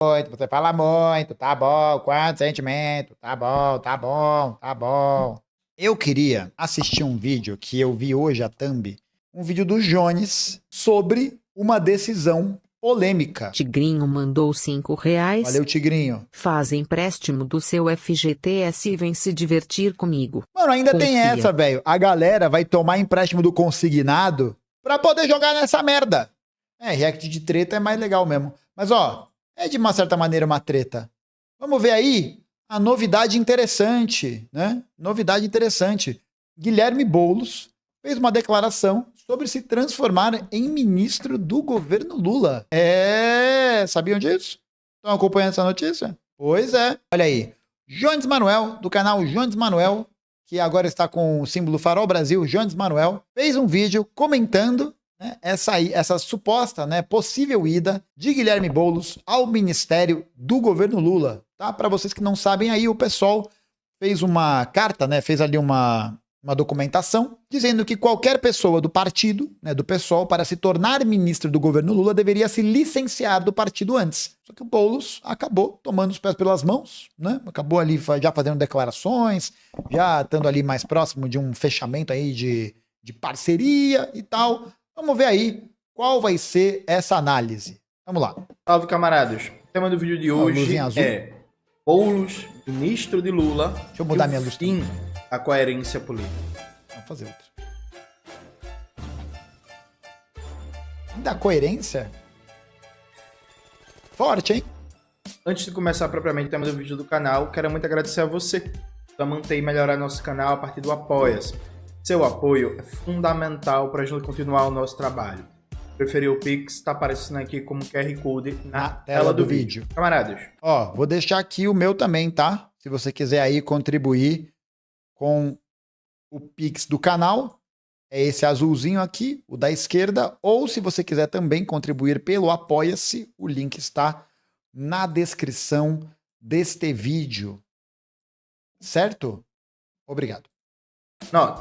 muito, você fala muito, tá bom, quanto sentimento, tá bom, tá bom, tá bom. Eu queria assistir um vídeo que eu vi hoje, a thumb, um vídeo do Jones sobre uma decisão polêmica. Tigrinho mandou R$ 5. Valeu, Tigrinho. Faz empréstimo do seu FGTS e vem se divertir comigo. Mano, ainda tem Confia. essa, velho. A galera vai tomar empréstimo do consignado pra poder jogar nessa merda. React de treta é mais legal mesmo. Mas, ó, é de uma certa maneira uma treta. Vamos ver aí a novidade interessante, né? Novidade interessante. Guilherme Boulos fez uma declaração sobre se transformar em ministro do governo Lula. Sabiam disso? Estão acompanhando essa notícia? Pois é. Olha aí. Jones Manuel, do canal Jones Manuel, que agora está com o símbolo Farol Brasil, Jones Manuel, fez um vídeo comentando, né, essa suposta, né, possível ida de Guilherme Boulos ao ministério do governo Lula. Tá? Para vocês que não sabem aí, o pessoal fez uma carta, né, fez ali uma documentação dizendo que qualquer pessoa do partido, né, do PSOL, para se tornar ministro do governo Lula, deveria se licenciar do partido antes. Só que o Boulos acabou tomando os pés pelas mãos, né? Acabou ali já fazendo declarações, já estando ali mais próximo de um fechamento aí de parceria e tal. Vamos ver aí qual vai ser essa análise. Vamos lá. Salve, camaradas. O tema do vídeo de hoje azul. é Boulos, ministro de Lula. Deixa eu mudar minha luz. Fim a coerência política. Vamos fazer outra. Da coerência? Forte, hein? Antes de começar propriamente o tema do vídeo do canal, quero muito agradecer a você por manter e melhorar nosso canal a partir do Apoia-se. Seu apoio é fundamental para a gente continuar o nosso trabalho. Preferir o Pix, está aparecendo aqui como QR Code na tela do vídeo. Camaradas. Ó, vou deixar aqui o meu também, tá? Se você quiser aí contribuir com o Pix do canal, é esse azulzinho aqui, o da esquerda, ou se você quiser também contribuir pelo Apoia-se, o link está na descrição deste vídeo. Certo? Obrigado.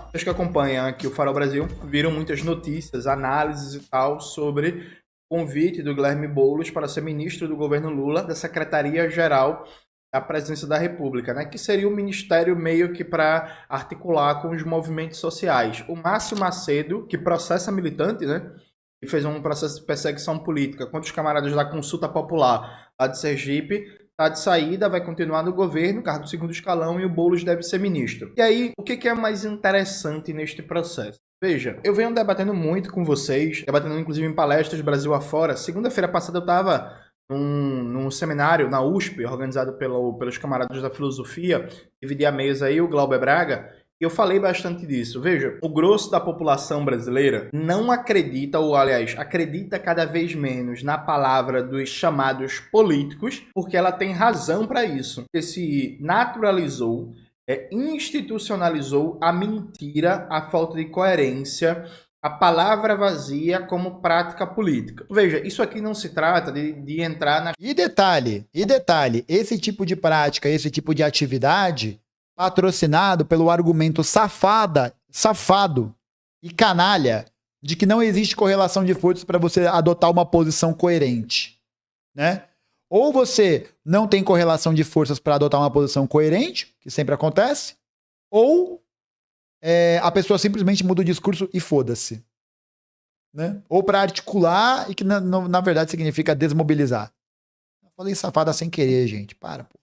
Vocês que acompanham aqui o Farol Brasil viram muitas notícias, análises e tal sobre o convite do Guilherme Boulos para ser ministro do governo Lula da Secretaria-Geral da Presidência da República, né? Que seria um ministério meio que para articular com os movimentos sociais. O Márcio Macedo, que processa militante, né? E fez um processo de perseguição política contra os camaradas da Consulta Popular lá de Sergipe, tá de saída, vai continuar no governo, cargo do segundo escalão, e o Boulos deve ser ministro. E aí, o que é mais interessante neste processo? Veja, eu venho debatendo muito com vocês, debatendo inclusive em palestras Brasil afora. Segunda-feira passada eu estava num seminário na USP, organizado pelos camaradas da filosofia, dividi a mesa aí, o Glauber Braga, e eu falei bastante disso. Veja, o grosso da população brasileira não acredita, ou aliás, acredita cada vez menos na palavra dos chamados políticos, porque ela tem razão para isso. Porque se naturalizou, institucionalizou a mentira, a falta de coerência, a palavra vazia como prática política. Veja, isso aqui não se trata de entrar na... E detalhe, esse tipo de prática, esse tipo de atividade, patrocinado pelo argumento safado e canalha de que não existe correlação de forças para você adotar uma posição coerente, né? Ou você não tem correlação de forças para adotar uma posição coerente, que sempre acontece, ou a pessoa simplesmente muda o discurso e foda-se, né? Ou para articular e que na verdade significa desmobilizar. Eu falei safada sem querer, gente. Para, pô.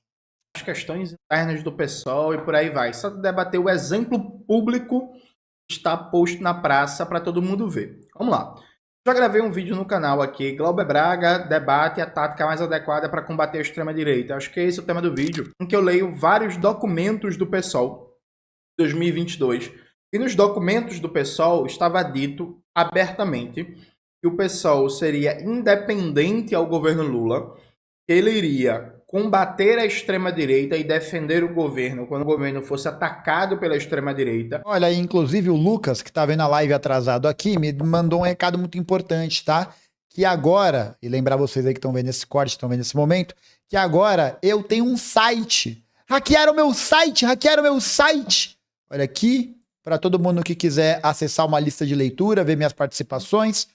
As questões internas do PSOL e por aí vai. Só debater o exemplo público que está posto na praça para todo mundo ver. Vamos lá. Já gravei um vídeo no canal aqui, Glauber Braga debate a tática mais adequada para combater a extrema-direita. Acho que esse é o tema do vídeo, em que eu leio vários documentos do PSOL 2022. E nos documentos do PSOL estava dito abertamente que o PSOL seria independente ao governo Lula, que ele iria combater a extrema-direita e defender o governo quando o governo fosse atacado pela extrema-direita. Olha, inclusive o Lucas, que tá vendo a live atrasado aqui, me mandou um recado muito importante, tá? Que agora, e lembrar vocês aí que estão vendo esse corte, estão vendo esse momento, que agora eu tenho um site. Hackearam meu site! Olha aqui, para todo mundo que quiser acessar uma lista de leitura, ver minhas participações,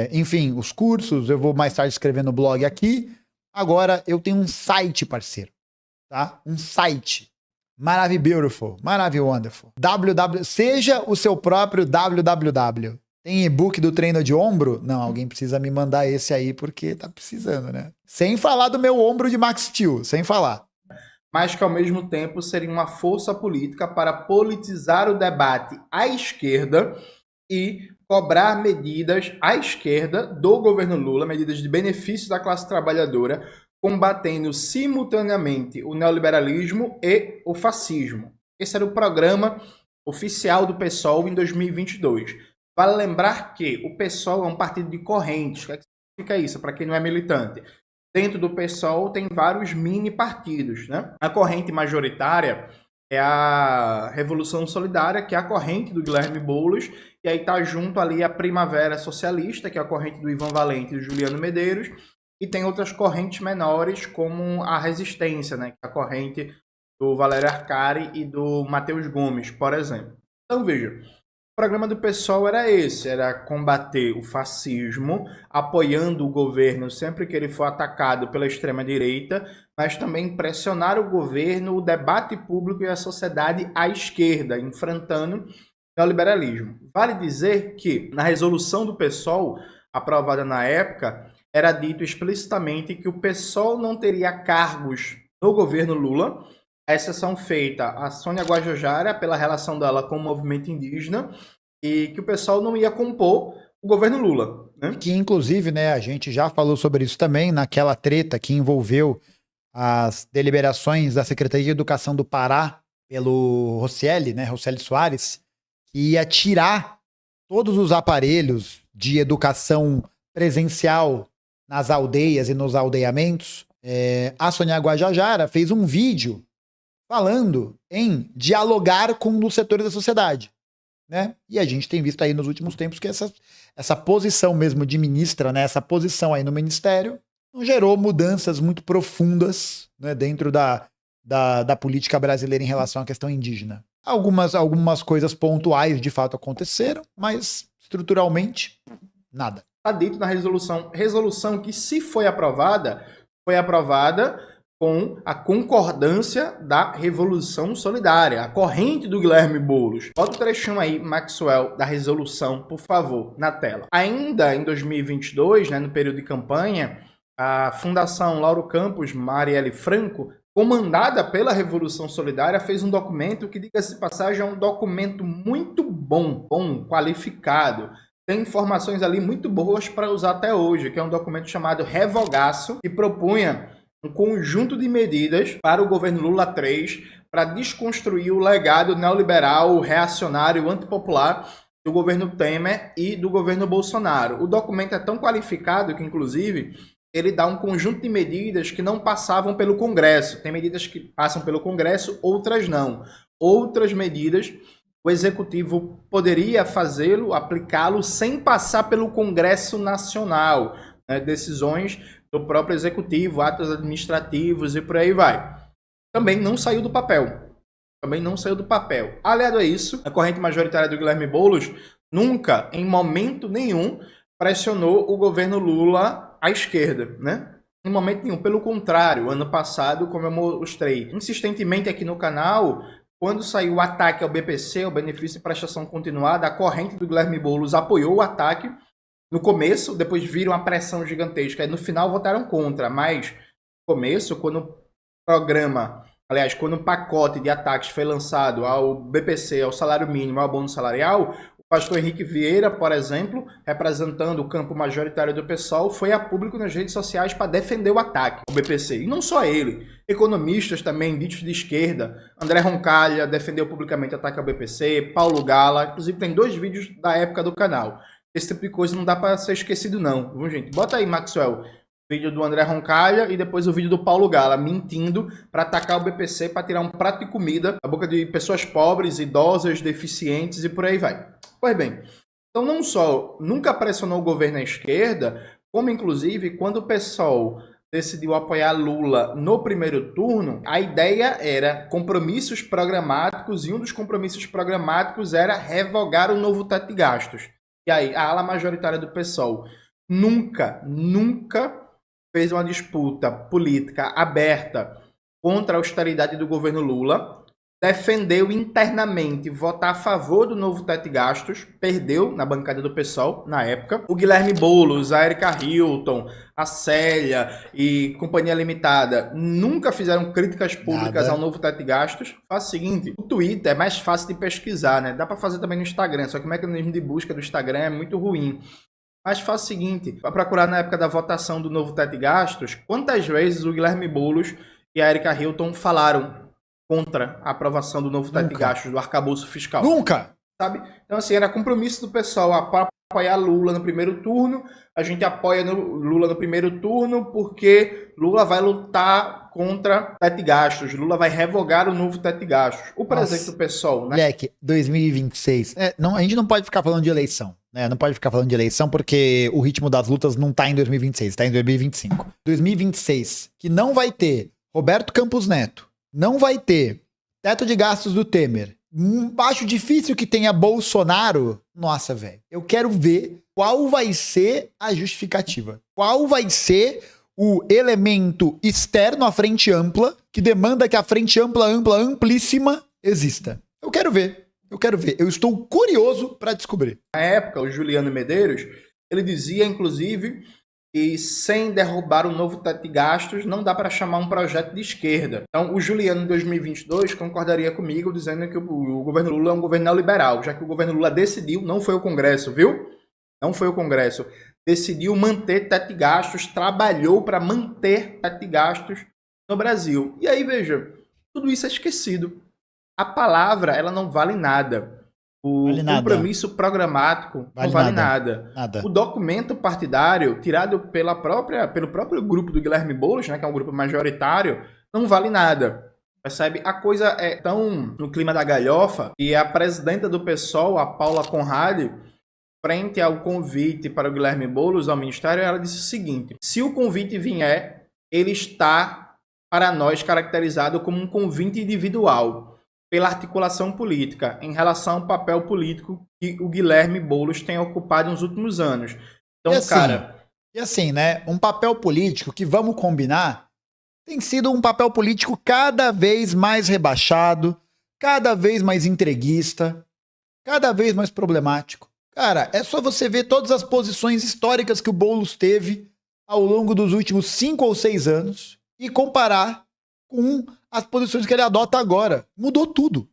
enfim, os cursos, eu vou mais tarde escrever no blog aqui. Agora eu tenho um site, parceiro, tá? Um site. Maravilhoso, wonderful. Seja o seu próprio www. Tem e-book do treino de ombro? Não, alguém precisa me mandar esse aí porque tá precisando, né? Sem falar do meu ombro de Max Steel, sem falar. Mas que ao mesmo tempo seria uma força política para politizar o debate à esquerda e cobrar medidas à esquerda do governo Lula, medidas de benefício da classe trabalhadora, combatendo simultaneamente o neoliberalismo e o fascismo. Esse era o programa oficial do PSOL em 2022. Vale lembrar que o PSOL é um partido de correntes. O que significa isso, para quem não é militante? Dentro do PSOL tem vários mini partidos, né? A corrente majoritária é a Revolução Solidária, que é a corrente do Guilherme Boulos, e aí tá junto ali a Primavera Socialista, que é a corrente do Ivan Valente e do Juliano Medeiros, e tem outras correntes menores, como a Resistência, né? Que é a corrente do Valério Arcari e do Matheus Gomes, por exemplo. Então, veja, o programa do PSOL era esse, era combater o fascismo, apoiando o governo sempre que ele for atacado pela extrema-direita, mas também pressionar o governo, o debate público e a sociedade à esquerda, enfrentando o neoliberalismo. Vale dizer que, na resolução do PSOL, aprovada na época, era dito explicitamente que o PSOL não teria cargos no governo Lula, a exceção feita a Sônia Guajajara pela relação dela com o movimento indígena e que o PSOL não ia compor o governo Lula. Né? Que, inclusive, né, a gente já falou sobre isso também naquela treta que envolveu as deliberações da Secretaria de Educação do Pará pelo Rosselli, né, Rosselli Soares, que ia tirar todos os aparelhos de educação presencial nas aldeias e nos aldeamentos. A Sônia Guajajara fez um vídeo falando em dialogar com os setores da sociedade, né? E a gente tem visto aí nos últimos tempos que essa posição mesmo de ministra, né? Essa posição aí no ministério não gerou mudanças muito profundas, né? Dentro da política brasileira em relação à questão indígena. Algumas coisas pontuais de fato aconteceram, mas estruturalmente, nada. Está dito na resolução que, se foi aprovada com a concordância da Revolução Solidária, a corrente do Guilherme Boulos. Bota o trechinho aí, Maxwell, da resolução, por favor, na tela. Ainda em 2022, né, no período de campanha, a Fundação Lauro Campos Marielle Franco, comandada pela Revolução Solidária, fez um documento que, diga-se de passagem, é um documento muito bom, qualificado. Tem informações ali muito boas para usar até hoje, que é um documento chamado Revogaço, que propunha um conjunto de medidas para o governo Lula III para desconstruir o legado neoliberal, reacionário, antipopular do governo Temer e do governo Bolsonaro. O documento é tão qualificado que, inclusive, ele dá um conjunto de medidas que não passavam pelo Congresso. Tem medidas que passam pelo Congresso, outras não. Outras medidas, o Executivo poderia fazê-lo, aplicá-lo, sem passar pelo Congresso Nacional, né? Decisões do próprio Executivo, atos administrativos e por aí vai. Também não saiu do papel. Aliado a isso, a corrente majoritária do Guilherme Boulos nunca, em momento nenhum, pressionou o governo Lula à esquerda, né? Em momento nenhum. Pelo contrário, ano passado, como eu mostrei insistentemente aqui no canal, quando saiu o ataque ao BPC, o benefício de prestação continuada, a corrente do Guilherme Boulos apoiou o ataque no começo, depois viram uma pressão gigantesca, e no final votaram contra, mas no começo, quando o pacote de ataques foi lançado ao BPC, ao salário mínimo, ao bônus salarial, o pastor Henrique Vieira, por exemplo, representando o campo majoritário do PSOL, foi a público nas redes sociais para defender o ataque ao BPC. E não só ele, economistas também, ditos de esquerda, André Roncalha defendeu publicamente o ataque ao BPC, Paulo Gala, inclusive tem 2 vídeos da época do canal. Esse tipo de coisa não dá para ser esquecido não, viu, gente? Bota aí, Maxwell, o vídeo do André Roncalha e depois o vídeo do Paulo Gala, mentindo para atacar o BPC, para tirar um prato de comida da boca de pessoas pobres, idosas, deficientes e por aí vai. Pois bem, então não só nunca pressionou o governo à esquerda, como inclusive quando o PSOL decidiu apoiar Lula no primeiro turno, a ideia era compromissos programáticos e um dos compromissos programáticos era revogar o novo teto de gastos. E aí, a ala majoritária do PSOL nunca fez uma disputa política aberta contra a austeridade do governo Lula, defendeu internamente votar a favor do novo teto de gastos, perdeu na bancada do PSOL na época. O Guilherme Boulos, a Erika Hilton, a Célia e Companhia Limitada nunca fizeram críticas públicas ao novo teto de gastos. Faz o seguinte, o Twitter é mais fácil de pesquisar, né? Dá para fazer também no Instagram, só que o mecanismo de busca do Instagram é muito ruim. Mas faz o seguinte, para procurar na época da votação do novo teto de gastos, quantas vezes o Guilherme Boulos e a Erika Hilton falaram contra a aprovação do novo teto de gastos, do arcabouço fiscal. Nunca! Sabe? Então, assim, era compromisso do pessoal apoiar Lula no primeiro turno. A gente apoia Lula no primeiro turno porque Lula vai lutar contra o teto de gastos. Lula vai revogar o novo teto de gastos. O presidente do PSOL, né? Moleque, 2026. Não, a gente não pode ficar falando de eleição, né? Não pode ficar falando de eleição porque o ritmo das lutas não tá em 2026, tá em 2025. 2026, que não vai ter Roberto Campos Neto, não vai ter teto de gastos do Temer. Acho difícil que tenha Bolsonaro. Nossa, velho. Eu quero ver qual vai ser a justificativa. Qual vai ser o elemento externo à frente ampla que demanda que a frente ampla, amplíssima exista. Eu quero ver. Eu estou curioso para descobrir. Na época, o Juliano Medeiros, ele dizia, inclusive, que sem derrubar o novo teto de gastos não dá para chamar um projeto de esquerda. Então, o Juliano, em 2022, concordaria comigo, dizendo que o governo Lula é um governo neoliberal, já que o governo Lula decidiu, não foi o Congresso, viu? Não foi o Congresso. Decidiu manter teto de gastos, trabalhou para manter teto de gastos no Brasil. E aí, veja, tudo isso é esquecido. A palavra, ela não vale nada. O compromisso programático não vale nada. O documento partidário, tirado pelo próprio grupo do Guilherme Boulos, né, que é um grupo majoritário, não vale nada. Percebe? A coisa é tão no clima da galhofa e a presidenta do PSOL, a Paula Conrad, frente ao convite para o Guilherme Boulos ao Ministério, ela disse o seguinte: se o convite vier, ele está, para nós, caracterizado como um convite individual, pela articulação política, em relação ao papel político que o Guilherme Boulos tem ocupado nos últimos anos. Então, E assim, né? Um papel político que, vamos combinar, tem sido um papel político cada vez mais rebaixado, cada vez mais entreguista, cada vez mais problemático. Cara, é só você ver todas as posições históricas que o Boulos teve ao longo dos últimos 5 ou 6 anos e comparar com as posições que ele adota agora. Mudou tudo.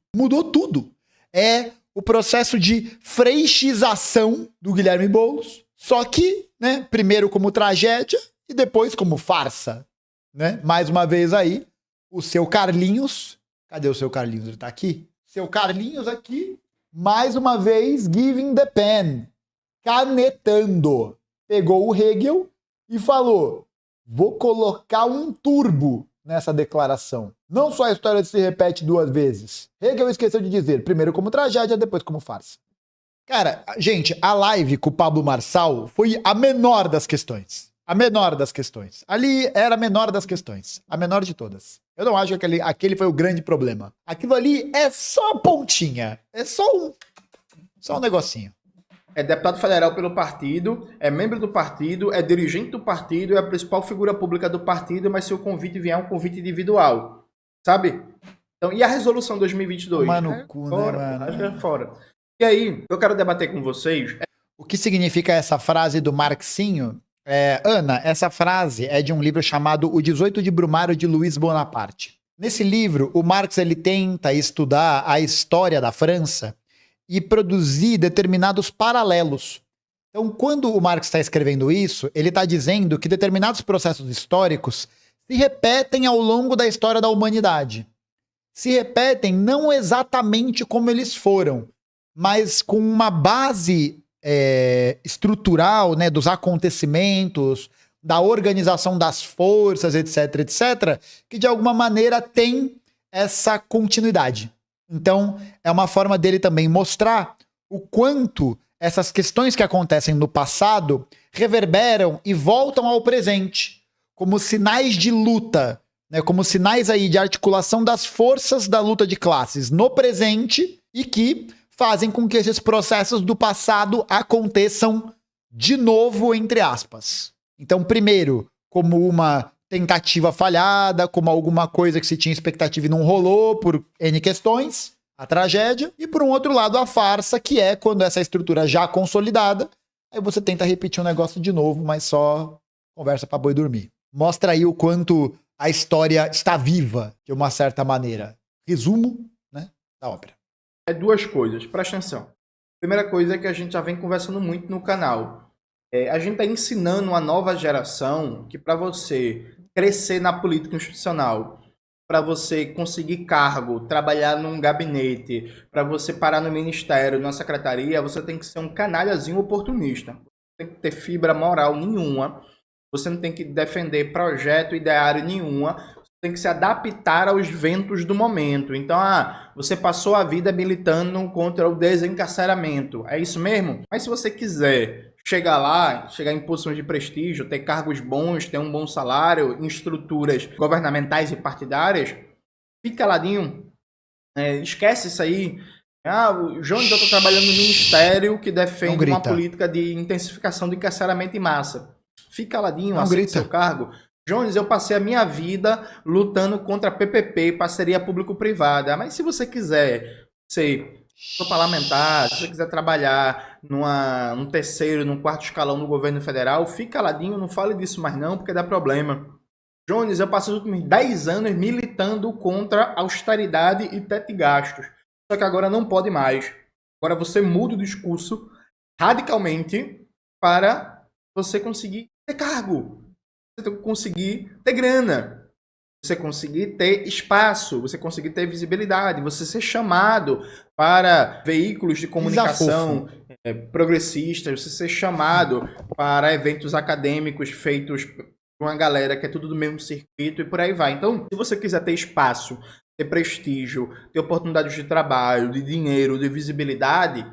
É o processo de freixização do Guilherme Boulos, só que, né, primeiro como tragédia e depois como farsa, né? Mais uma vez aí, o seu Carlinhos, cadê o seu Carlinhos? Ele tá aqui? Seu Carlinhos aqui, mais uma vez, giving the pen, canetando. Pegou o Hegel e falou: vou colocar um turbo nessa declaração. Não só a história se repete 2 vezes. Hegel esqueceu de dizer, primeiro como tragédia, depois como farsa. Cara, gente, a live com o Pablo Marçal foi a menor das questões. A menor das questões. Ali era a menor das questões. A menor de todas. Eu não acho que aquele foi o grande problema. Aquilo ali é só pontinha. É só um negocinho. É deputado federal pelo partido, é membro do partido, é dirigente do partido, é a principal figura pública do partido, mas se o convite vier, é um convite individual. Sabe? Então, e a resolução 2022? Mas no cu, fora, né, mano? acho que é fora. E aí, eu quero debater com vocês. O que significa essa frase do Marxinho? Ana, essa frase é de um livro chamado O 18 de Brumário, de Luiz Bonaparte. Nesse livro, o Marx ele tenta estudar a história da França e produzir determinados paralelos. Então, quando o Marx está escrevendo isso, ele está dizendo que determinados processos históricos se repetem ao longo da história da humanidade. Se repetem não exatamente como eles foram, mas com uma base estrutural, né, dos acontecimentos, da organização das forças, etc, etc, que de alguma maneira tem essa continuidade. Então, é uma forma dele também mostrar o quanto essas questões que acontecem no passado reverberam e voltam ao presente, como sinais de luta, né, como sinais aí de articulação das forças da luta de classes no presente e que fazem com que esses processos do passado aconteçam de novo, entre aspas. Então, primeiro, como uma tentativa falhada, como alguma coisa que se tinha expectativa e não rolou por N questões, a tragédia, e por um outro lado a farsa, que é quando essa estrutura já consolidada, aí você tenta repetir um negócio de novo, mas só conversa pra boi dormir. Mostra aí o quanto a história está viva, de uma certa maneira. Resumo, né, da ópera. É duas coisas, presta atenção. Primeira coisa é que a gente já vem conversando muito no canal. A gente está ensinando uma nova geração que para você crescer na política institucional, para você conseguir cargo, trabalhar num gabinete, para você parar no ministério, numa secretaria, você tem que ser um canalhazinho oportunista. Você tem que ter fibra moral nenhuma. Você não tem que defender projeto, ideário nenhuma. Você tem que se adaptar aos ventos do momento. Então, você passou a vida militando contra o desencarceramento. É isso mesmo? Mas se você quiser chegar lá, chegar em posições de prestígio, ter cargos bons, ter um bom salário, em estruturas governamentais e partidárias, fica caladinho. Esquece isso aí. O Jones, eu estou trabalhando no ministério que defende uma política de intensificação do encarceramento em massa. Fica caladinho, aceita seu cargo. Jones, eu passei a minha vida lutando contra a PPP, parceria público-privada. Mas se você quiser ser parlamentar, se você quiser trabalhar num terceiro, num quarto escalão do governo federal, fica caladinho, não fale disso mais não, porque dá problema. Jones, eu passei os últimos 10 anos militando contra austeridade e teto de gastos. Só que agora não pode mais. Agora você muda o discurso radicalmente para você conseguir ter cargo, você conseguir ter grana, você conseguir ter espaço, você conseguir ter visibilidade, você ser chamado para veículos de comunicação progressistas, você ser chamado para eventos acadêmicos feitos por uma galera que é tudo do mesmo circuito e por aí vai. Então, se você quiser ter espaço, ter prestígio, ter oportunidades de trabalho, de dinheiro, de visibilidade,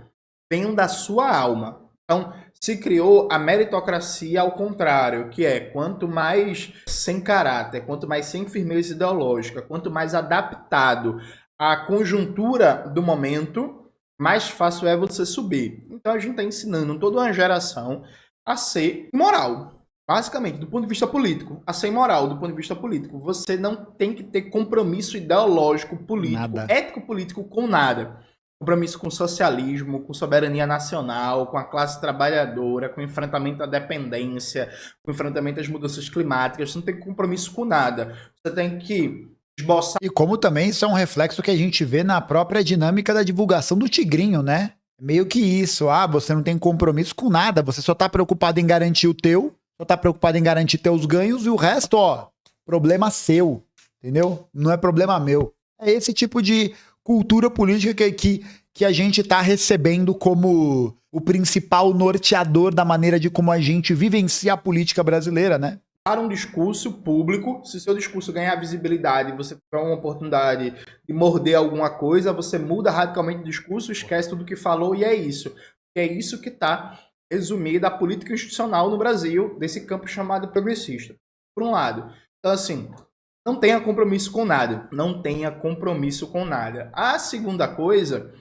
venham da sua alma. Então, se criou a meritocracia ao contrário, que é quanto mais sem caráter, quanto mais sem firmeza ideológica, quanto mais adaptado à conjuntura do momento, mais fácil é você subir. Então a gente está ensinando toda uma geração a ser imoral. Basicamente, do ponto de vista político, a ser imoral do ponto de vista político. Você não tem que ter compromisso ideológico, político, ético-político com nada. Compromisso com o socialismo, com soberania nacional, com a classe trabalhadora, com o enfrentamento à dependência, com o enfrentamento às mudanças climáticas. Você não tem compromisso com nada. Você tem que esboçar. E como também isso é um reflexo que a gente vê na própria dinâmica da divulgação do Tigrinho, né? Meio que isso. Você não tem compromisso com nada, você só tá preocupado em garantir o teu, só tá preocupado em garantir teus ganhos e o resto, problema seu, entendeu? Não é problema meu. É esse tipo de cultura política que a gente está recebendo como o principal norteador da maneira de como a gente vivencia a política brasileira, né? Para um discurso público, se seu discurso ganhar visibilidade, você tiver uma oportunidade de morder alguma coisa, você muda radicalmente o discurso, esquece tudo que falou e é isso. É isso que está resumida a política institucional no Brasil, desse campo chamado progressista. Por um lado. Então, assim, não tenha compromisso com nada. Não tenha compromisso com nada. A segunda coisa,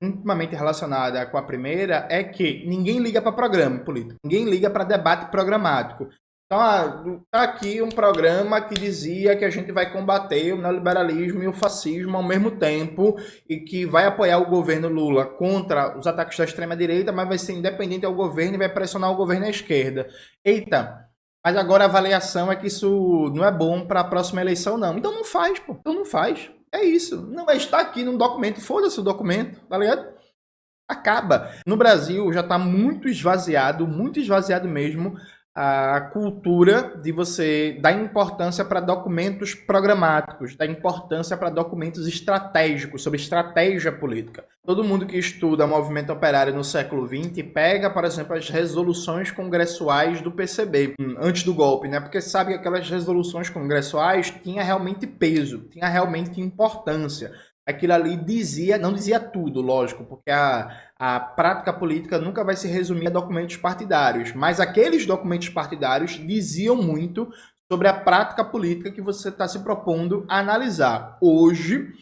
intimamente relacionada com a primeira, é que ninguém liga para programa político. Ninguém liga para debate programático. Então, tá aqui um programa que dizia que a gente vai combater o neoliberalismo e o fascismo ao mesmo tempo e que vai apoiar o governo Lula contra os ataques da extrema-direita, mas vai ser independente ao governo e vai pressionar o governo à esquerda. Eita! Mas agora a avaliação é que isso não é bom para a próxima eleição, não. Então não faz, pô. Então não faz. É isso. Não vai estar aqui num documento. Foda-se o documento, tá ligado? Acaba. No Brasil já está muito esvaziado mesmo, a cultura de você dar importância para documentos programáticos, dar importância para documentos estratégicos, sobre estratégia política. Todo mundo que estuda movimento operário no século XX pega, por exemplo, as resoluções congressuais do PCB, antes do golpe, né? Porque sabe que aquelas resoluções congressuais tinham realmente peso, tinha realmente importância. Aquilo ali não dizia tudo, lógico, porque a prática política nunca vai se resumir a documentos partidários, mas aqueles documentos partidários diziam muito sobre a prática política que você está se propondo a analisar. Hoje,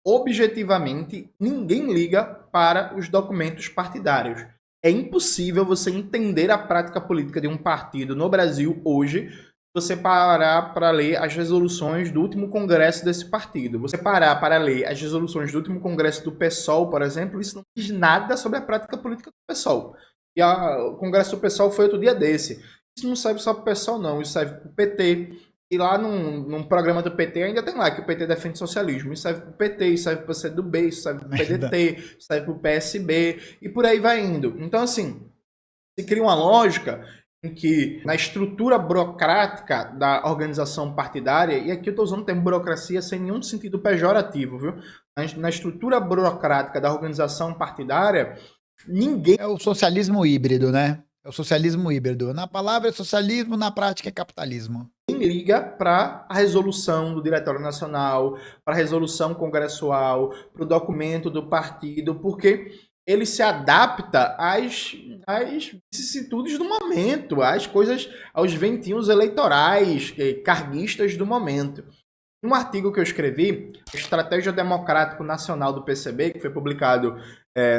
objetivamente, ninguém liga para os documentos partidários. É impossível você entender a prática política de um partido no Brasil hoje você parar para ler as resoluções do último congresso desse partido. Você parar para ler as resoluções do último congresso do PSOL, por exemplo, isso não diz nada sobre a prática política do PSOL. E o congresso do PSOL foi outro dia desse. Isso não serve só para o PSOL, não. Isso serve para o PT. E lá num programa do PT ainda tem lá que o PT defende socialismo. Isso serve para o PT, isso serve para o CDB, isso serve para o PDT, isso serve para o PSB. E por aí vai indo. Então, assim, se cria uma lógica em que na estrutura burocrática da organização partidária, e aqui eu estou usando o termo burocracia sem nenhum sentido pejorativo, viu? Na estrutura burocrática da organização partidária, ninguém... É o socialismo híbrido, né? É o socialismo híbrido. Na palavra é socialismo, na prática é capitalismo. liga para a resolução do Diretório Nacional, para a resolução congressual, para o documento do partido, porque ele se adapta às vicissitudes do momento, às coisas, aos ventinhos eleitorais, carguistas do momento. Um artigo que eu escrevi, Estratégia Democrático Nacional do PCB, que foi publicado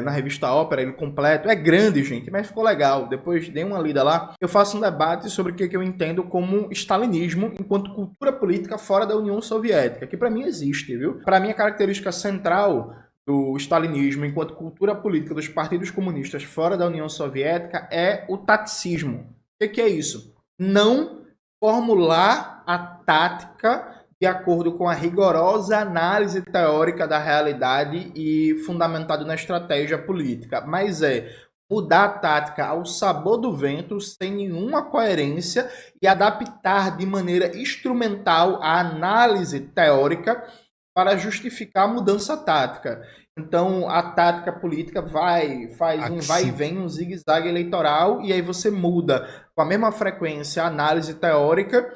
na revista Ópera, ele completo, é grande, gente, mas ficou legal. Depois dei uma lida lá. Eu faço um debate sobre o que eu entendo como stalinismo enquanto cultura política fora da União Soviética, que para mim existe, viu? Para mim a característica central do stalinismo enquanto cultura política dos partidos comunistas fora da União Soviética é o taticismo. O que é isso? Não formular a tática de acordo com a rigorosa análise teórica da realidade e fundamentado na estratégia política, mas mudar a tática ao sabor do vento, sem nenhuma coerência, e adaptar de maneira instrumental a análise teórica para justificar a mudança tática. Então, a tática política faz um vai e vem, um zigue-zague eleitoral, e aí você muda com a mesma frequência a análise teórica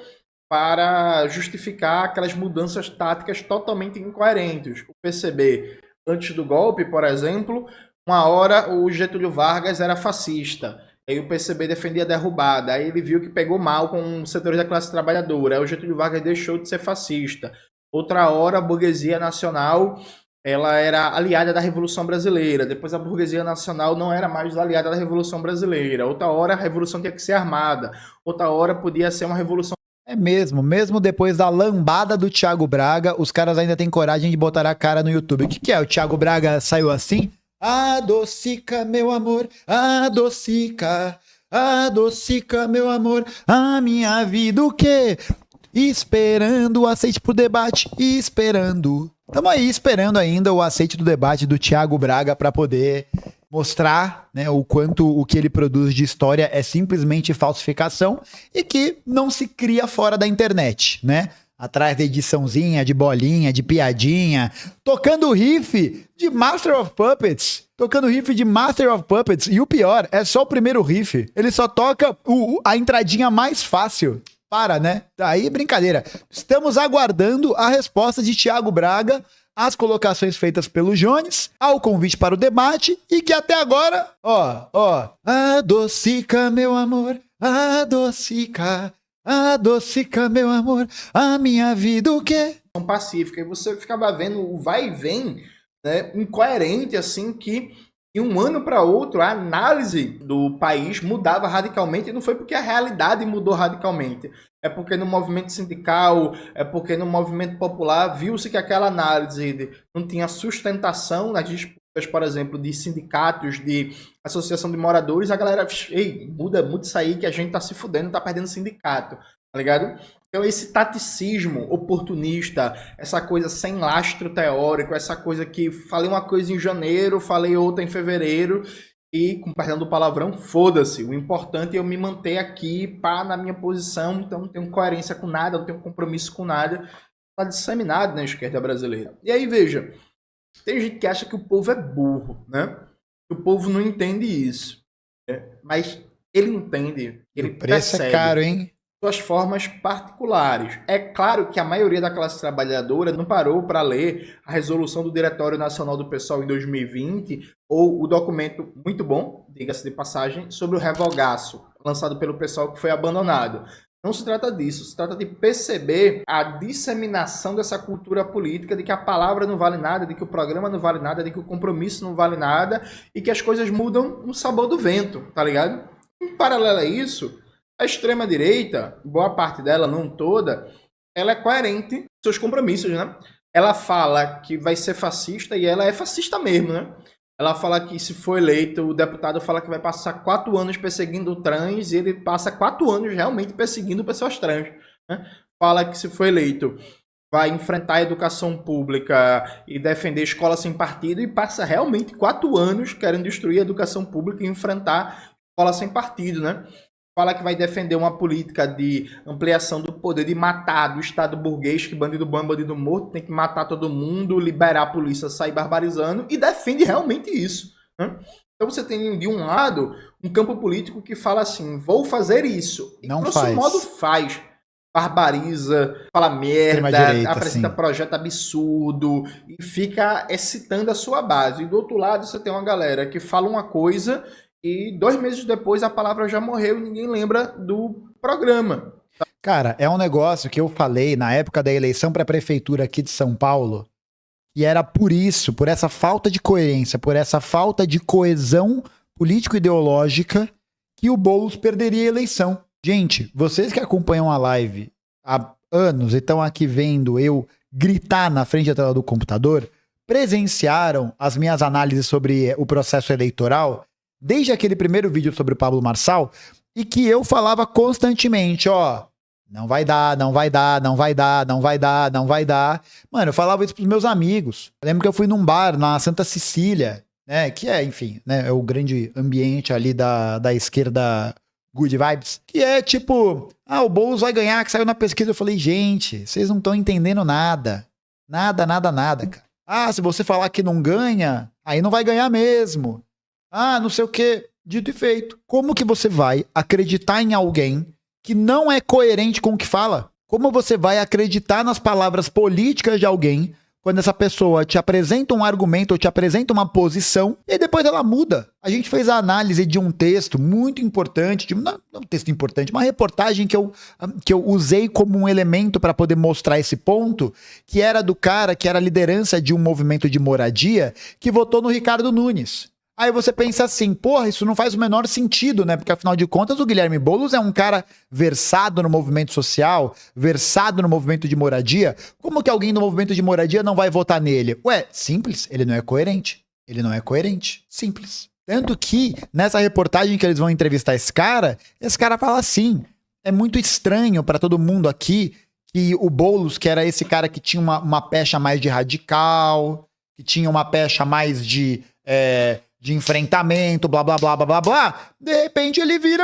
para justificar aquelas mudanças táticas totalmente incoerentes. O PCB, antes do golpe, por exemplo, uma hora o Getúlio Vargas era fascista, aí o PCB defendia a derrubada, aí ele viu que pegou mal com os setores da classe trabalhadora, aí o Getúlio Vargas deixou de ser fascista. Outra hora a burguesia nacional ela era aliada da Revolução Brasileira, depois a burguesia nacional não era mais aliada da Revolução Brasileira, outra hora a revolução tinha que ser armada, outra hora podia ser uma revolução. É mesmo depois da lambada do Thiago Braga, os caras ainda têm coragem de botar a cara no YouTube. O que é? O Thiago Braga saiu assim? Adocica, meu amor, adocica, meu amor, a minha vida, o quê? Esperando o aceite pro debate, esperando. Estamos aí esperando ainda o aceite do debate do Thiago Braga para poder mostrar, né, o quanto o que ele produz de história é simplesmente falsificação e que não se cria fora da internet, né? Atrás da ediçãozinha, de bolinha, de piadinha, tocando riff de Master of Puppets. Tocando riff de Master of Puppets. E o pior, é só o primeiro riff. Ele só toca a entradinha mais fácil. Para, né? Aí, brincadeira. Estamos aguardando a resposta de Thiago Braga às colocações feitas pelo Jones, ao convite para o debate, e que até agora, adocica, meu amor, adocica, meu amor, a minha vida, o quê? Pacífica, e você ficava vendo o vai e vem, né, incoerente, assim, que de um ano para outro a análise do país mudava radicalmente, e não foi porque a realidade mudou radicalmente, é porque no movimento sindical, é porque no movimento popular viu-se que aquela análise não tinha sustentação nas disputas, por exemplo, de sindicatos, de associação de moradores, a galera, ei, muda isso aí que a gente tá se fudendo, tá perdendo sindicato, tá ligado? Então esse taticismo oportunista, essa coisa sem lastro teórico, essa coisa que falei uma coisa em janeiro, falei outra em fevereiro, e, com perdão do palavrão, foda-se. O importante é eu me manter aqui, pá, na minha posição, então não tenho coerência com nada, não tenho compromisso com nada. Está disseminado na esquerda brasileira. E aí, veja, tem gente que acha que o povo é burro, né? Que o povo não entende isso. Né? Mas ele entende, ele o preço percebe. É caro, hein? Suas formas particulares. É claro que a maioria da classe trabalhadora não parou para ler a resolução do Diretório Nacional do PSOL em 2020 ou o documento muito bom, diga-se de passagem, sobre o revogaço, lançado pelo PSOL que foi abandonado. Não se trata disso, se trata de perceber a disseminação dessa cultura política de que a palavra não vale nada, de que o programa não vale nada, de que o compromisso não vale nada e que as coisas mudam no sabor do vento, tá ligado? Em paralelo a isso, a extrema-direita, boa parte dela, não toda, ela é coerente com seus compromissos, né? Ela fala que vai ser fascista e ela é fascista mesmo, né? Ela fala que se for eleito, o deputado fala que vai passar 4 anos perseguindo trans e ele passa 4 anos realmente perseguindo pessoas trans, né? Fala que se for eleito, vai enfrentar a educação pública e defender escola sem partido e passa realmente 4 anos querendo destruir a educação pública e enfrentar escola sem partido, né? Fala que vai defender uma política de ampliação do poder de matar do Estado burguês, que bandido bom, bandido morto, tem que matar todo mundo, liberar a polícia, sair barbarizando, e defende realmente isso, né? Então você tem, de um lado, um campo político que fala assim, vou fazer isso. E, não grosso faz. modo, faz. Barbariza, fala merda, apresenta sim. Projeto absurdo e fica excitando a sua base. E do outro lado você tem uma galera que fala uma coisa e 2 meses depois a palavra já morreu e ninguém lembra do programa. Cara, é um negócio que eu falei na época da eleição para a prefeitura aqui de São Paulo, e era por isso, por essa falta de coerência, por essa falta de coesão político-ideológica, que o Boulos perderia a eleição. Gente, vocês que acompanham a live há anos e estão aqui vendo eu gritar na frente da tela do computador, presenciaram as minhas análises sobre o processo eleitoral desde aquele primeiro vídeo sobre o Pablo Marçal, e que eu falava constantemente, ó, não vai dar, não vai dar, não vai dar, não vai dar, não vai dar. Mano, eu falava isso pros meus amigos. Eu lembro que eu fui num bar na Santa Cecília, né, que é, enfim, né, é o grande ambiente ali da esquerda good vibes, que é tipo, o Boulos vai ganhar, que saiu na pesquisa. Eu falei, gente, vocês não estão entendendo nada. Nada, nada, nada, cara. Se você falar que não ganha, aí não vai ganhar mesmo. Não sei o que, dito e feito. Como que você vai acreditar em alguém que não é coerente com o que fala? Como você vai acreditar nas palavras políticas de alguém quando essa pessoa te apresenta um argumento ou te apresenta uma posição e depois ela muda? A gente fez a análise de um texto muito importante, não um texto importante, uma reportagem que eu usei como um elemento para poder mostrar esse ponto, que era do cara que era a liderança de um movimento de moradia que votou no Ricardo Nunes. Aí você pensa assim, porra, isso não faz o menor sentido, né? Porque afinal de contas o Guilherme Boulos é um cara versado no movimento social, versado no movimento de moradia. Como que alguém do movimento de moradia não vai votar nele? Ué, simples, ele não é coerente. Ele não é coerente, simples. Tanto que nessa reportagem que eles vão entrevistar esse cara fala assim, é muito estranho pra todo mundo aqui que o Boulos, que era esse cara que tinha uma pecha mais de radical, que tinha uma pecha mais de enfrentamento, blá, blá, blá, blá, blá, blá, de repente ele vira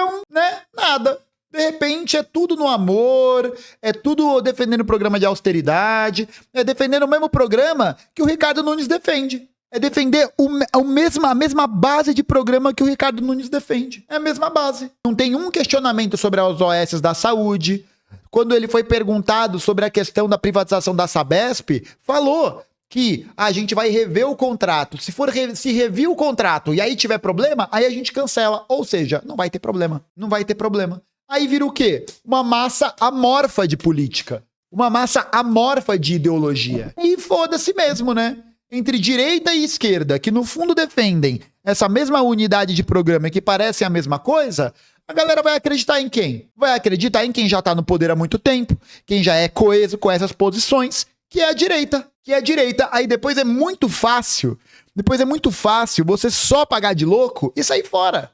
nada. De repente é tudo no amor, é tudo defendendo o programa de austeridade, é defendendo o mesmo programa que o Ricardo Nunes defende. É defender a mesma base de programa que o Ricardo Nunes defende. É a mesma base. Não tem um questionamento sobre as OS da saúde. Quando ele foi perguntado sobre a questão da privatização da Sabesp, falou que a gente vai rever o contrato. Se revir o contrato e aí tiver problema, aí a gente cancela. Ou seja, não vai ter problema. Não vai ter problema. Aí vira o quê? Uma massa amorfa de política. Uma massa amorfa de ideologia. E foda-se mesmo, né? Entre direita e esquerda, que no fundo defendem essa mesma unidade de programa que parecem a mesma coisa, a galera vai acreditar em quem? Vai acreditar em quem já tá no poder há muito tempo, quem já é coeso com essas posições, que é a direita. Aí depois é muito fácil você só pagar de louco e sair fora.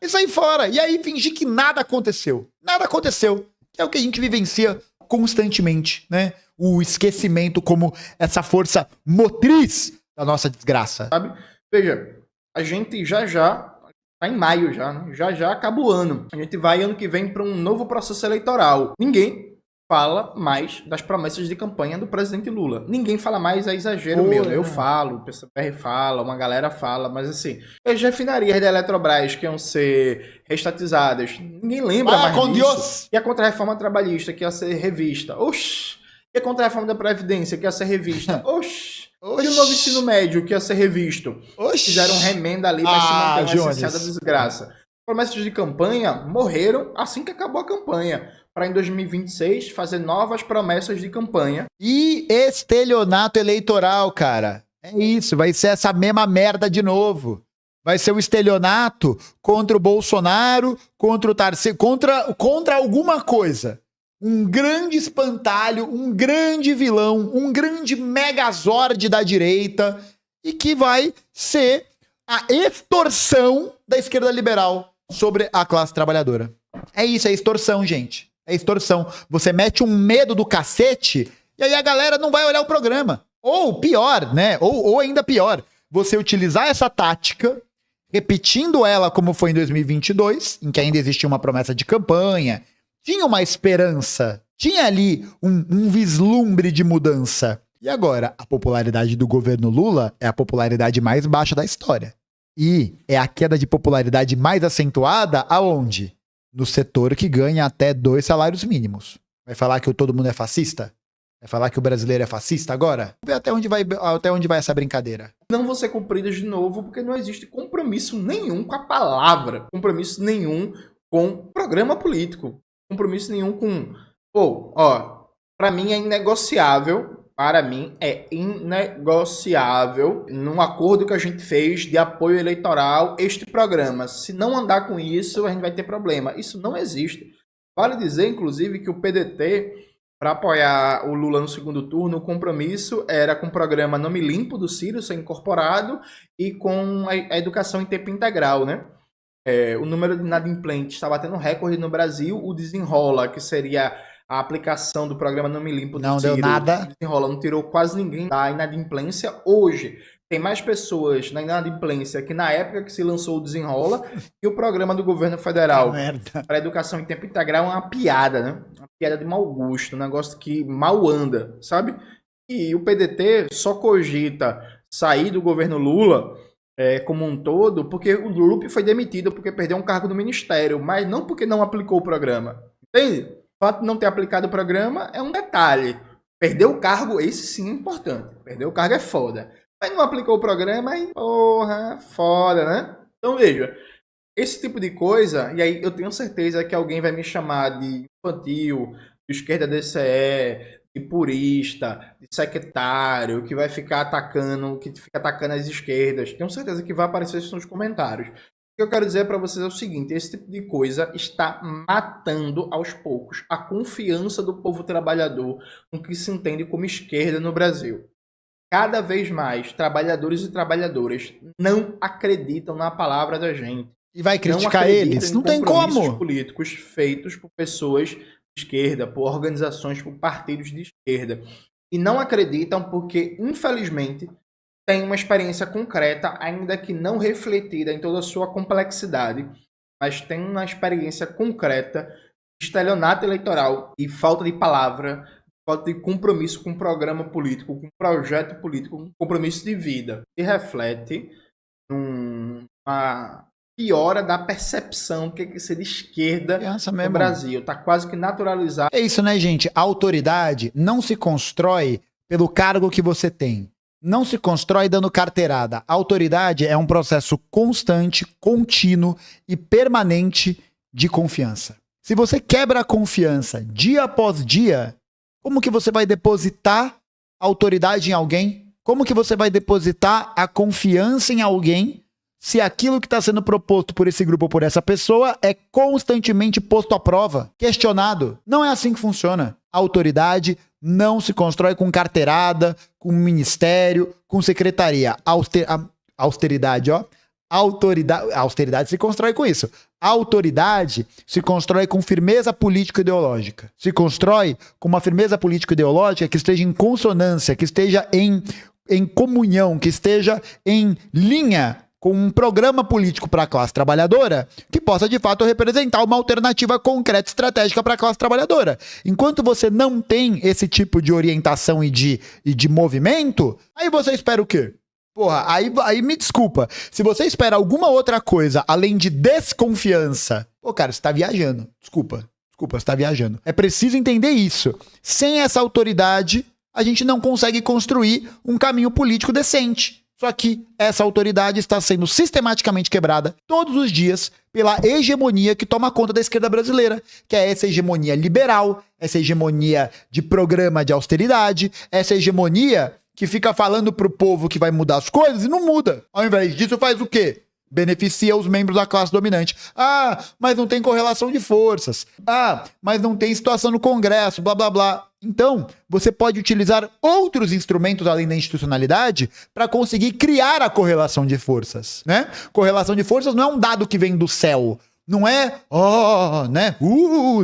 E aí fingir que nada aconteceu. Nada aconteceu. Que é o que a gente vivencia constantemente, né? O esquecimento como essa força motriz da nossa desgraça. Sabe? Veja, a gente já tá em maio já, né? Já acaba o ano. A gente vai ano que vem para um novo processo eleitoral. Ninguém fala mais das promessas de campanha do presidente Lula. Ninguém fala mais, é exagero meu. Eu falo, o PCPR fala, uma galera fala, mas assim, as refinarias da Eletrobras que iam ser restatizadas, ninguém lembra mais disso. Deus. E a contra-reforma trabalhista que ia ser revista. Oxi! E a contra-reforma da Previdência que ia ser revista. Oxi! E o novo ensino médio que ia ser revisto. Fizeram remenda ali, vai se manter uma licenciada desgraça. promessas de campanha morreram assim que acabou a campanha, para em 2026 fazer novas promessas de campanha. E estelionato eleitoral, cara. É isso, vai ser essa mesma merda de novo. Vai ser o estelionato contra o Bolsonaro, contra o Tarcísio, contra alguma coisa. Um grande espantalho, um grande vilão, um grande megazord da direita e que vai ser a extorsão da esquerda liberal sobre a classe trabalhadora. É isso, é extorsão, gente. É extorsão. Você mete um medo do cacete e aí a galera não vai olhar o programa. Ou pior, né? Ou ainda pior, você utilizar essa tática, repetindo ela como foi em 2022, em que ainda existia uma promessa de campanha, tinha uma esperança, tinha ali um vislumbre de mudança. E agora, a popularidade do governo Lula é a popularidade mais baixa da história. E é a queda de popularidade mais acentuada aonde? No setor que ganha até 2 salários mínimos. Vai falar que todo mundo é fascista? Vai falar que o brasileiro é fascista agora? Vamos ver até onde vai essa brincadeira. Não vão ser cumpridas de novo, porque não existe compromisso nenhum com a palavra. Compromisso nenhum com o programa político. Compromisso nenhum com... Pra mim é inegociável. Para mim é inegociável, num acordo que a gente fez de apoio eleitoral, este programa. Se não andar com isso, a gente vai ter problema. Isso não existe. Vale dizer, inclusive, que o PDT, para apoiar o Lula no segundo turno, o compromisso era com o programa Nome Limpo do Ciro ser incorporado e com a educação em tempo integral, né? O número de inadimplentes está batendo recorde no Brasil. O Desenrola, que seria a aplicação do programa Nome Limpo do Não Ciro, deu nada. Desenrola, não tirou quase ninguém da inadimplência. Hoje, tem mais pessoas na inadimplência que na época que se lançou o Desenrola, e o programa do governo federal para educação em tempo integral é uma piada, né? Uma piada de mau gosto, um negócio que mal anda, sabe? E o PDT só cogita sair do governo Lula como um todo porque o Lupe foi demitido porque perdeu um cargo no ministério, mas não porque não aplicou o programa. Entende? O fato de não ter aplicado o programa é um detalhe. Perder o cargo, esse sim é importante. Perder o cargo é foda. Mas não aplicou o programa, aí, porra, foda, né? Então veja, esse tipo de coisa, e aí eu tenho certeza que alguém vai me chamar de infantil, de esquerda DCE, de purista, de sectário, que vai ficar atacando, que fica atacando as esquerdas. Tenho certeza que vai aparecer isso nos comentários. O que eu quero dizer para vocês é o seguinte: esse tipo de coisa está matando aos poucos a confiança do povo trabalhador no que se entende como esquerda no Brasil. Cada vez mais, trabalhadores e trabalhadoras não acreditam na palavra da gente. E vai criticar eles? Não tem como. Políticos feitos por pessoas de esquerda, por organizações, por partidos de esquerda. E não acreditam porque, infelizmente, tem uma experiência concreta, ainda que não refletida em toda a sua complexidade, mas tem uma experiência concreta de estelionato eleitoral e falta de palavra, falta de compromisso com o programa político, com o projeto político, com compromisso de vida. E reflete numa piora da percepção do que é ser de esquerda no Brasil. Está quase que naturalizado. É isso, né, gente? A autoridade não se constrói pelo cargo que você tem. Não se constrói dando carteirada. A autoridade é um processo constante, contínuo e permanente de confiança. Se você quebra a confiança dia após dia, como que você vai depositar autoridade em alguém? Como que você vai depositar a confiança em alguém se aquilo que está sendo proposto por esse grupo ou por essa pessoa é constantemente posto à prova, questionado? Não é assim que funciona. A autoridade não se constrói com carteirada, com ministério, com secretaria. Austeridade, ó. Austeridade se constrói com isso. A autoridade se constrói com firmeza político-ideológica. Se constrói com uma firmeza político-ideológica que esteja em consonância, que esteja em comunhão, que esteja em linha com um programa político para a classe trabalhadora que possa, de fato, representar uma alternativa concreta e estratégica para a classe trabalhadora. Enquanto você não tem esse tipo de orientação e de movimento, aí você espera o quê? Porra, aí me desculpa. Se você espera alguma outra coisa além de desconfiança, pô, cara, você tá viajando. Desculpa, você tá viajando. É preciso entender isso. Sem essa autoridade, a gente não consegue construir um caminho político decente. Só que essa autoridade está sendo sistematicamente quebrada todos os dias pela hegemonia que toma conta da esquerda brasileira, que é essa hegemonia liberal, essa hegemonia de programa de austeridade, essa hegemonia que fica falando pro povo que vai mudar as coisas e não muda. Ao invés disso, faz o quê? Beneficia os membros da classe dominante. Ah, mas não tem correlação de forças. Ah, mas não tem situação no Congresso, blá blá blá. Então, você pode utilizar outros instrumentos além da institucionalidade para conseguir criar a correlação de forças, né? Correlação de forças não é um dado que vem do céu. Não é, né?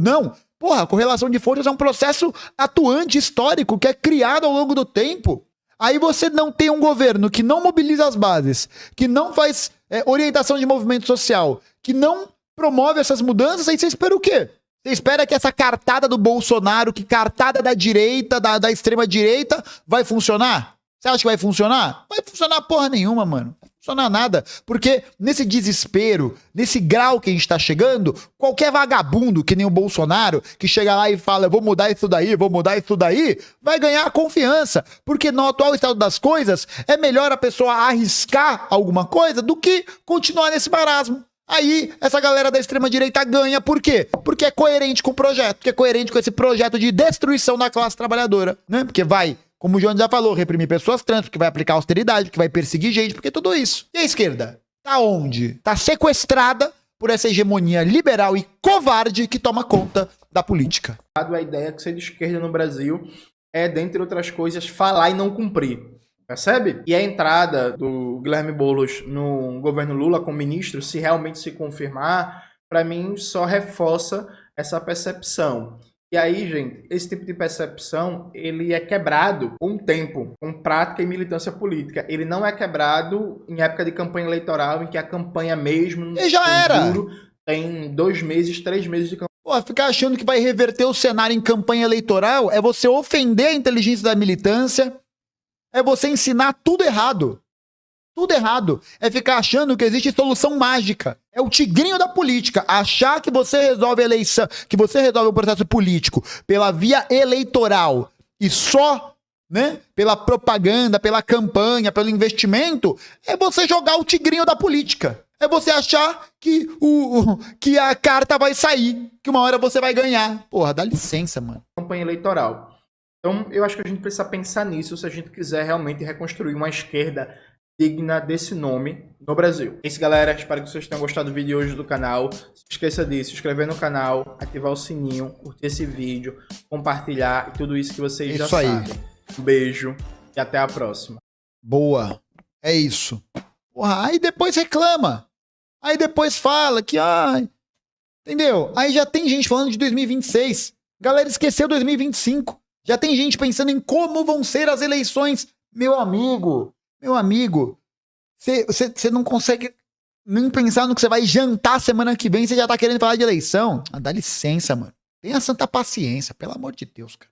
Não. Porra, a correlação de forças é um processo atuante, histórico, que é criado ao longo do tempo. Aí você não tem um governo que não mobiliza as bases, que não faz orientação de movimento social, que não promove essas mudanças, aí você espera o quê? Você espera que essa cartada do Bolsonaro, que cartada da direita, da extrema-direita, vai funcionar? Você acha que vai funcionar? Não vai funcionar porra nenhuma, mano. Não vai funcionar nada. Porque nesse desespero, nesse grau que a gente tá chegando, qualquer vagabundo, que nem o Bolsonaro, que chega lá e fala, eu vou mudar isso daí, vai ganhar a confiança. Porque no atual estado das coisas, é melhor a pessoa arriscar alguma coisa do que continuar nesse marasmo. Aí, essa galera da extrema-direita ganha. Por quê? Porque é coerente com o projeto. Porque é coerente com esse projeto de destruição da classe trabalhadora, né? Porque vai, como o João já falou, reprimir pessoas trans, porque vai aplicar austeridade, porque vai perseguir gente, porque tudo isso. E a esquerda? Tá onde? Tá sequestrada por essa hegemonia liberal e covarde que toma conta da política. A ideia que ser de esquerda no Brasil é, dentre outras coisas, falar e não cumprir. Percebe? E a entrada do Guilherme Boulos no governo Lula como ministro, se realmente se confirmar, para mim só reforça essa percepção. E aí, gente, esse tipo de percepção, ele é quebrado com o tempo, com prática e militância política. Ele não é quebrado em época de campanha eleitoral, em que a campanha mesmo... E já era! Tem 2 meses, 3 meses de campanha. Pô, ficar achando que vai reverter o cenário em campanha eleitoral é você ofender a inteligência da militância, é você ensinar tudo errado. Tudo errado. É ficar achando que existe solução mágica. É o tigrinho da política. Achar que você resolve a eleição, que você resolve o processo político pela via eleitoral e só, né, pela propaganda, pela campanha, pelo investimento, é você jogar o tigrinho da política. É você achar que, que a carta vai sair, que uma hora você vai ganhar. Porra, dá licença, mano. Campanha eleitoral. Então, eu acho que a gente precisa pensar nisso se a gente quiser realmente reconstruir uma esquerda digna desse nome no Brasil. É isso, galera. Espero que vocês tenham gostado do vídeo hoje do canal. Se esqueça de se inscrever no canal, ativar o sininho, curtir esse vídeo, compartilhar e tudo isso que vocês já sabem. Um beijo e até a próxima. Boa. É isso. Porra, aí depois reclama. Aí depois fala que, entendeu? Aí já tem gente falando de 2026. Galera esqueceu 2025. Já tem gente pensando em como vão ser as eleições. Meu amigo, você não consegue nem pensar no que você vai jantar semana que vem, você já tá querendo falar de eleição. Dá licença, mano. Tenha santa paciência, pelo amor de Deus, cara.